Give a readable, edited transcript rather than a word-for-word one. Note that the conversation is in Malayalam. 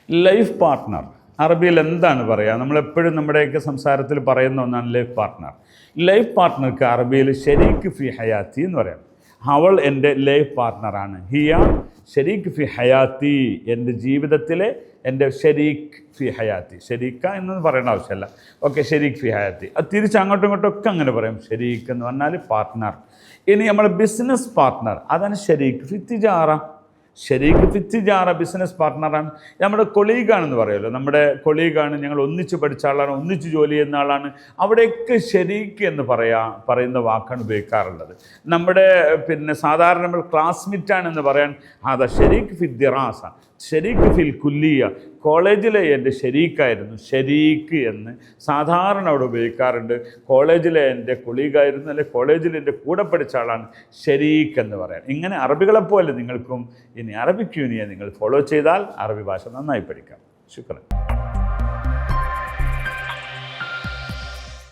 ലൈഫ് പാർട്ട്ണർ അറബിയിൽ എന്താണ് പറയുക? നമ്മളെപ്പോഴും നമ്മുടെയൊക്കെ സംസാരത്തിൽ പറയുന്ന ഒന്നാണ് ലൈഫ് പാർട്ട്ണർ. ലൈഫ് പാർട്ട്ണർക്ക് അറബിയിൽ ഷരീക്ക് ഫി ഹയാത്തി എന്ന് പറയാം. അവൾ എൻ്റെ ലൈഫ് പാർട്ട്ണറാണ്. ഹിയ ഷരീക്ക് ഫി ഹയാത്തി, എൻ്റെ ജീവിതത്തിലെ എൻ്റെ ഷരീക്ക് ഫി ഹയാത്തി. ഷരീക്ക എന്നൊന്നും പറയേണ്ട ആവശ്യമില്ല. ഓക്കെ, ഷരീക്ക് ഫി ഹയാത്തി. അത് തിരിച്ച് അങ്ങോട്ടും ഇങ്ങോട്ടും ഒക്കെ അങ്ങനെ പറയും. ഷരീക്ക് എന്ന് പറഞ്ഞാൽ പാർട്ട്ണർ. ഇനി നമ്മൾ ബിസിനസ് പാർട്ട്ണർ, അതാണ് ഷരീക്ക് ഫി തിജാറ. ഷരീക്ക് ഫി തിജാറ ബിസിനസ് പാർട്ട്ണറാണ്. നമ്മുടെ കൊളീഗാണെന്ന് പറയുമല്ലോ, നമ്മുടെ ഞങ്ങൾ ഒന്നിച്ച് പഠിച്ച ആളാണ്, ഒന്നിച്ച് ജോലി ചെയ്യുന്ന ആളാണ്. അവിടെയൊക്കെ ഷരീക്ക് എന്ന് പറയുന്ന വാക്കാണ് ഉപയോഗിക്കാറുള്ളത്. നമ്മുടെ സാധാരണ നമ്മൾ ക്ലാസ്മേറ്റാണെന്ന് പറയാൻ അതാ ഷരീക്ക് ഫി ദിറാസ, ഷരീക്ക് ഫിൽ കുല്ലിയ, കോളേജിലെ എൻ്റെ ഷരീക്കായിരുന്നു. ഷരീക്ക് എന്ന് സാധാരണ അവിടെ ഉപയോഗിക്കാറുണ്ട്. കോളേജിലെ എൻ്റെ കൊളീഗായിരുന്നു, അല്ലെങ്കിൽ കോളേജിൽ എൻ്റെ കൂടെ പഠിച്ച ആളാണ് ഷരീക്ക് എന്ന് പറയാൻ. ഇങ്ങനെ അറബികളെപ്പോലെ നിങ്ങൾക്കും ഇനി അറബിക് യൂണിയെ നിങ്ങൾ ഫോളോ ചെയ്താൽ അറബി ഭാഷ നന്നായി പഠിക്കാം. ശുക്രൻ.